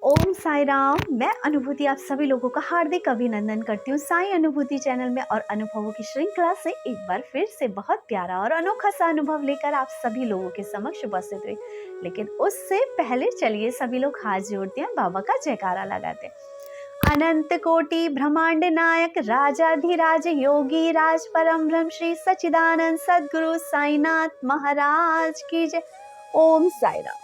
ओम साई राम। मैं अनुभूति आप सभी लोगों का हार्दिक अभिनंदन करती हूँ साई अनुभूति चैनल में और अनुभवों की श्रृंखला से एक बार फिर से बहुत प्यारा और अनोखा सा अनुभव लेकर आप सभी लोगों के समक्ष उपस्थित हुई। लेकिन उससे पहले चलिए सभी लोग हाथ जोड़ते हैं, बाबा का जयकारा लगाते हैं। अनंत कोटि ब्रह्मांड नायक राजाधिराज योगी राज परम ब्रह्म श्री सच्चिदानंद सद्गुरु साईनाथ महाराज की जय। ओम साई राम।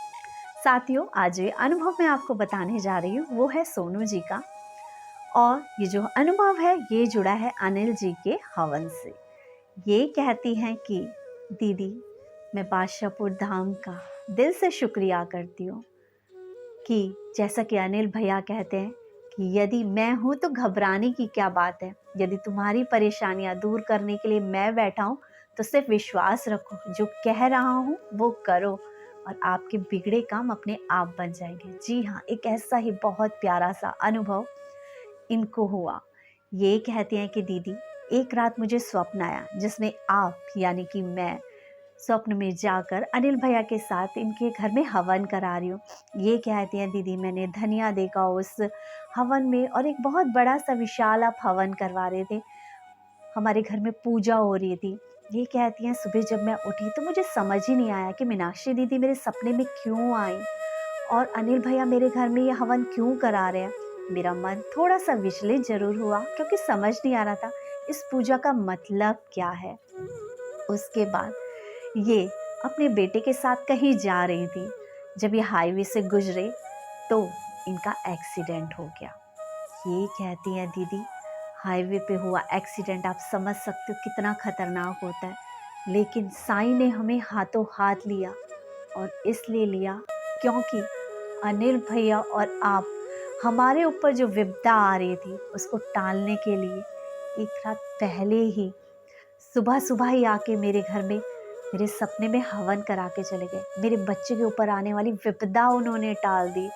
साथियों, आज ये अनुभव मैं आपको बताने जा रही हूँ वो है सोनू जी का। और ये जो अनुभव है ये जुड़ा है अनिल जी के हवन से। ये कहती हैं कि दीदी, मैं बादशाहपुर धाम का दिल से शुक्रिया करती हूँ कि जैसा कि अनिल भैया कहते हैं कि यदि मैं हूँ तो घबराने की क्या बात है। यदि तुम्हारी परेशानियाँ दूर करने के लिए मैं बैठा हूँ तो सिर्फ विश्वास रखो, जो कह रहा हूँ वो करो और आपके बिगड़े काम अपने आप बन जाएंगे। जी हाँ, एक ऐसा ही बहुत प्यारा सा अनुभव इनको हुआ। ये कहते हैं कि दीदी, एक रात मुझे स्वप्न आया जिसमें आप यानी कि मैं स्वप्न में जाकर अनिल भैया के साथ इनके घर में हवन करा रही हूँ। ये कहती हैं दीदी, मैंने धनिया देखा उस हवन में और एक बहुत बड़ा सा विशाल आप हवन करवा रहे थे, हमारे घर में पूजा हो रही थी। ये कहती हैं सुबह जब मैं उठी तो मुझे समझ ही नहीं आया कि मीनाक्षी दीदी मेरे सपने में क्यों आई और अनिल भैया मेरे घर में ये हवन क्यों करा रहे हैं। मेरा मन थोड़ा सा विचलित जरूर हुआ क्योंकि समझ नहीं आ रहा था इस पूजा का मतलब क्या है। उसके बाद ये अपने बेटे के साथ कहीं जा रही थी। जब ये हाईवे से गुजरे तो इनका एक्सीडेंट हो गया। ये कहती हैं दीदी, हाईवे पे हुआ एक्सीडेंट आप समझ सकते हो कितना खतरनाक होता है, लेकिन साईं ने हमें हाथों हाथ लिया और इसलिए लिया क्योंकि अनिल भैया और आप हमारे ऊपर जो विपदा आ रही थी उसको टालने के लिए एक रात पहले ही सुबह सुबह ही आके मेरे घर में मेरे सपने में हवन करा के चले गए। मेरे बच्चे के ऊपर आने वाली विपदा उन्होंने टाल दी।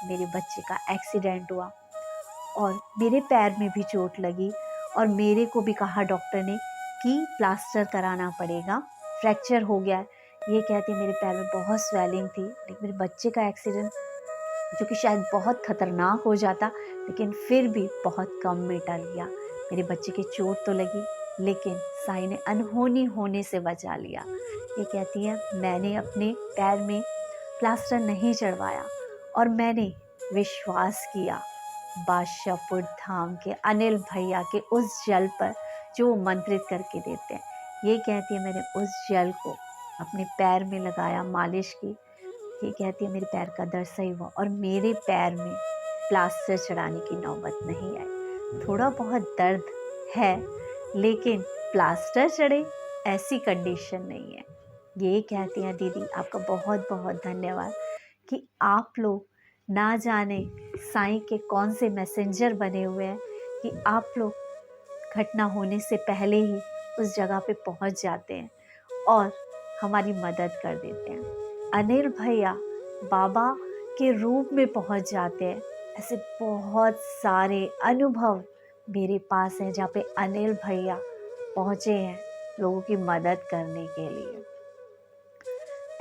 मेरे बच्चे का एक्सीडेंट हुआ और मेरे पैर में भी चोट लगी और मेरे को भी कहा डॉक्टर ने कि प्लास्टर कराना पड़ेगा, फ्रैक्चर हो गया है। ये कहते मेरे पैर में बहुत स्वेलिंग थी, लेकिन मेरे बच्चे का एक्सीडेंट जो कि शायद बहुत खतरनाक हो जाता लेकिन फिर भी बहुत कम में टल गया। मेरे बच्चे की चोट तो लगी लेकिन साईं ने अनहोनी होने से बचा लिया। ये कहती है मैंने अपने पैर में प्लास्टर नहीं चढ़वाया और मैंने विश्वास किया बादशाहपुर धाम के अनिल भैया के उस जल पर जो वो मंत्रित करके देते हैं। ये कहती है मैंने उस जल को अपने पैर में लगाया, मालिश की। ये कहती है मेरे पैर का दर्द सही हुआ और मेरे पैर में प्लास्टर चढ़ाने की नौबत नहीं आई। थोड़ा बहुत दर्द है लेकिन प्लास्टर चढ़े ऐसी कंडीशन नहीं है। ये कहती हैं दीदी, आपका बहुत बहुत धन्यवाद कि आप लोग ना जाने साईं के कौन से मैसेंजर बने हुए हैं कि आप लोग घटना होने से पहले ही उस जगह पे पहुंच जाते हैं और हमारी मदद कर देते हैं। अनिल भैया बाबा के रूप में पहुंच जाते हैं। ऐसे बहुत सारे अनुभव मेरे पास हैं जहाँ पे अनिल भैया पहुंचे हैं लोगों की मदद करने के लिए।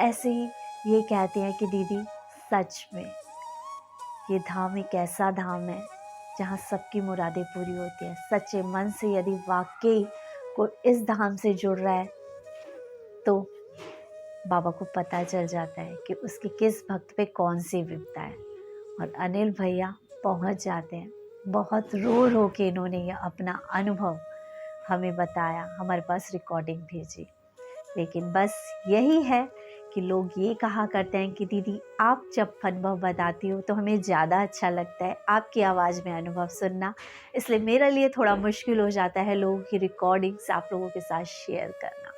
ऐसे ही ये कहते हैं कि दीदी, सच में ये धाम एक ऐसा धाम है जहाँ सबकी मुरादें पूरी होती हैं। सच्चे मन से यदि वाकई कोई इस धाम से जुड़ रहा है तो बाबा को पता चल जाता है कि उसके किस भक्त पे कौन सी विपदा है और अनिल भैया पहुंच जाते हैं। बहुत रो के इन्होंने यह अपना अनुभव हमें बताया, हमारे पास रिकॉर्डिंग भेजी। लेकिन बस यही है कि लोग ये कहा करते हैं कि दीदी, आप जब अनुभव बताती हो तो हमें ज़्यादा अच्छा लगता है आपकी आवाज़ में अनुभव सुनना, इसलिए मेरे लिए थोड़ा मुश्किल हो जाता है लोगों की रिकॉर्डिंग्स आप लोगों के साथ शेयर करना।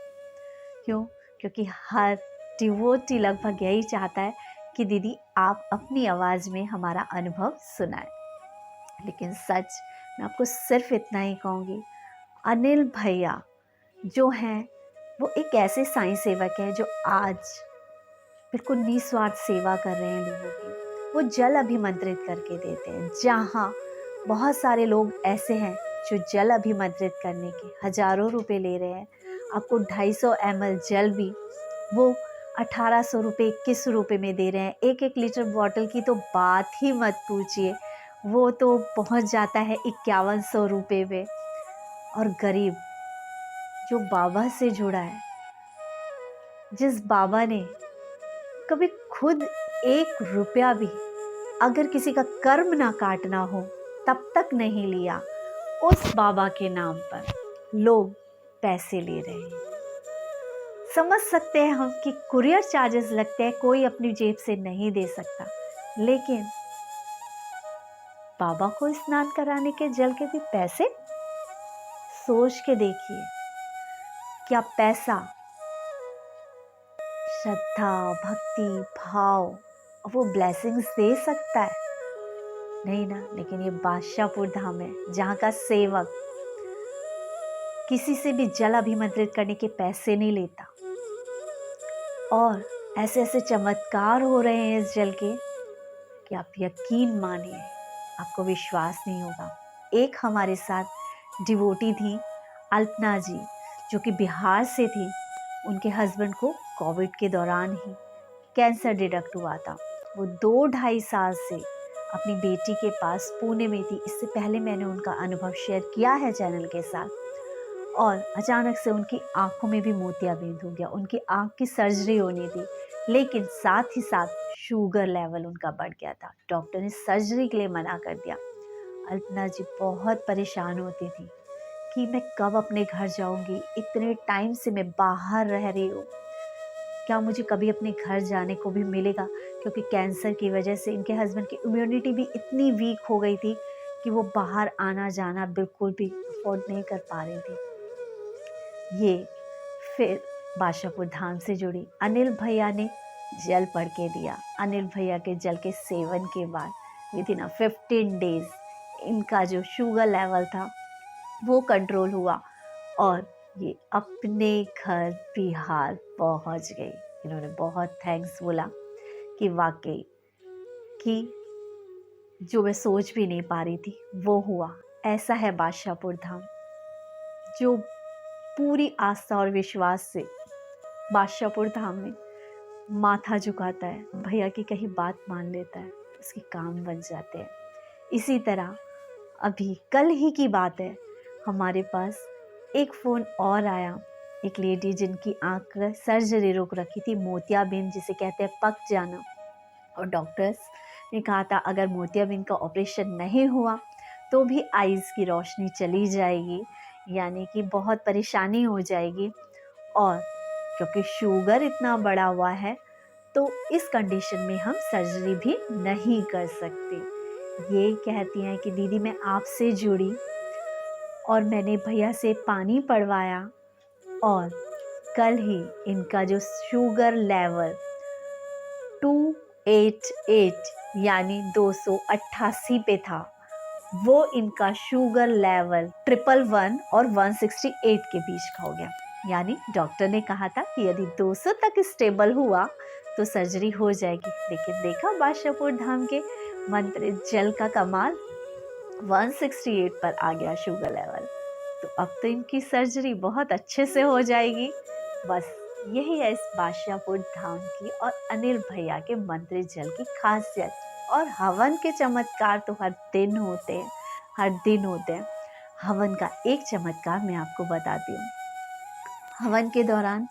क्यों? क्योंकि हर डिवोटी लगभग यही चाहता है कि दीदी आप अपनी आवाज़ में हमारा अनुभव सुनाएं। लेकिन सच मैं आपको सिर्फ इतना ही कहूँगी, अनिल भैया जो हैं वो एक ऐसे साईं सेवक हैं जो आज बिल्कुल निस्वार्थ सेवा कर रहे हैं लोगों की। वो जल अभिमंत्रित करके देते हैं। जहाँ बहुत सारे लोग ऐसे हैं जो जल अभिमंत्रित करने के हज़ारों रुपए ले रहे हैं, आपको 250 ml जल भी वो 1800 रुपये 2100 रुपये में दे रहे हैं। 1-1 लीटर बॉटल की तो बात ही मत पूछिए, वो तो पहुंच जाता है 5100 रुपये में। और गरीब जो बाबा से जुड़ा है, जिस बाबा ने कभी खुद 1 रुपया भी अगर किसी का कर्म ना काटना हो तब तक नहीं लिया, उस बाबा के नाम पर लोग पैसे ले रहे हैं। समझ सकते हैं हम कि कुरियर चार्जेस लगते हैं, कोई अपनी जेब से नहीं दे सकता, लेकिन बाबा को स्नान कराने के जल के भी पैसे। सोच के देखिए, क्या पैसा श्रद्धा, भक्ति, भाव, वो ब्लेसिंग्स दे सकता है? नहीं ना। लेकिन ये बादशाहपुर धाम है जहाँ का सेवक किसी से भी जल अभिमंत्रित करने के पैसे नहीं लेता, और ऐसे ऐसे चमत्कार हो रहे हैं इस जल के कि आप यकीन मानिए, आपको विश्वास नहीं होगा। एक हमारे साथ डिवोटी थी अल्पना जी, जो कि बिहार से थी। उनके हस्बैंड को कोविड के दौरान ही कैंसर डिटेक्ट हुआ था। वो 2-2.5 साल से अपनी बेटी के पास पुणे में थी। इससे पहले मैंने उनका अनुभव शेयर किया है चैनल के साथ। और अचानक से उनकी आंखों में भी मोतियाबिंद हो गया, उनकी आंख की सर्जरी होनी थी, लेकिन साथ ही साथ शुगर लेवल उनका बढ़ गया था। डॉक्टर ने सर्जरी के लिए मना कर दिया। अल्पना जी बहुत परेशान होती थी कि मैं कब अपने घर जाऊंगी, इतने टाइम से मैं बाहर रह रही हूँ, क्या मुझे कभी अपने घर जाने को भी मिलेगा? क्योंकि कैंसर की वजह से इनके हस्बैंड की इम्यूनिटी भी इतनी वीक हो गई थी कि वो बाहर आना जाना बिल्कुल भी अफोर्ड नहीं कर पा रही थी। ये फिर बादशाहपुर धाम से जुड़ी अनिल भैया ने जल पढ़ के दिया। अनिल भैया के जल के सेवन के बाद विदिन 15 डेज इनका जो शुगर लेवल था वो कंट्रोल हुआ, और ये अपने घर बिहार पहुंच गई। इन्होंने बहुत थैंक्स बोला कि वाकई कि जो मैं सोच भी नहीं पा रही थी वो हुआ। ऐसा है बादशाहपुर धाम, जो पूरी आस्था और विश्वास से बादशाहपुर धाम में माथा झुकाता है, भैया की कहीं बात मान लेता है, उसके काम बन जाते हैं। इसी तरह अभी कल ही की बात है, हमारे पास एक फ़ोन और आया। एक लेडी जिनकी आंख सर्जरी रोक रखी थी, मोतियाबिंद जिसे कहते हैं पक जाना, और डॉक्टर्स ने कहा था अगर मोतियाबिंद का ऑपरेशन नहीं हुआ तो भी आइज़ की रोशनी चली जाएगी, यानी कि बहुत परेशानी हो जाएगी। और क्योंकि शुगर इतना बढ़ा हुआ है तो इस कंडीशन में हम सर्जरी भी नहीं कर सकते। ये कहती हैं कि दीदी मैं आपसे जुड़ी और मैंने भैया से पानी पड़वाया, और कल ही इनका जो शुगर लेवल 288 यानी 288 पे था, वो इनका शुगर लेवल 111 और 168 के बीच का हो गया। यानी डॉक्टर ने कहा था कि यदि 200 तक स्टेबल हुआ तो सर्जरी हो जाएगी, लेकिन देखा बादशाहपुर धाम के मंत्र जल का कमाल, 168 पर आ गया शुगर लेवल। तो अब तो इनकी सर्जरी बहुत अच्छे से हो जाएगी। बस यही है इस बादशाहपुर धाम की और अनिल भैया के मंत्र जल की खासियत। और हवन के चमत्कार तो हर दिन होते हैं, हर दिन होते हैं। हवन का एक चमत्कार मैं आपको बताती हूँ। हवन के दौरान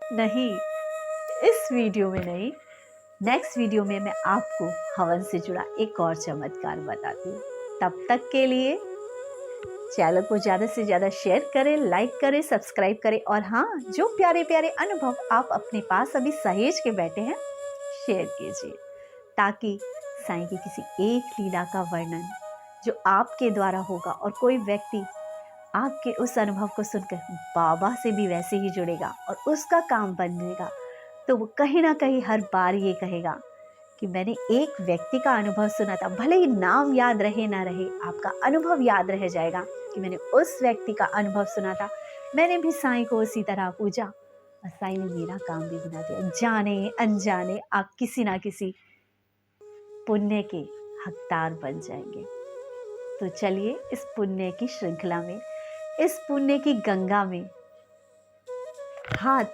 नहीं, इस वीडियो में नहीं, नेक्स्ट वीडियो में मैं आपको हवन से जुड़ा एक और चमत्कार बताती हूँ। तब तक के लिए चैनल को ज़्यादा से ज़्यादा शेयर करें, लाइक करें, सब्सक्राइब करें, और हाँ, जो प्यारे प्यारे अनुभव आप अपने पास अभी सहेज के बैठे हैं शेयर कीजिए, ताकि साईं की किसी एक लीला का वर्णन जो आपके द्वारा होगा और कोई व्यक्ति आपके उस अनुभव को सुनकर बाबा से भी वैसे ही जुड़ेगा और उसका काम बनेगा, तो वो कहीं ना कहीं हर बार ये कहेगा कि मैंने एक व्यक्ति का अनुभव सुना था। भले ही नाम याद रहे ना रहे, आपका अनुभव याद रह जाएगा कि मैंने उस व्यक्ति का अनुभव सुना था, मैंने भी साईं को उसी तरह पूजा और साईं ने मेरा काम भी बना दिया। जाने अनजाने आप किसी ना किसी पुण्य के हकदार बन जाएंगे। तो चलिए इस पुण्य की श्रृंखला में, इस पुण्य की गंगा में हाथ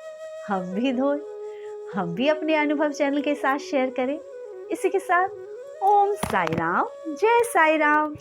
हम भी धोए, हम भी अपने अनुभव चैनल के साथ शेयर करें। इसी के साथ ओम साई राम, जय साई राम।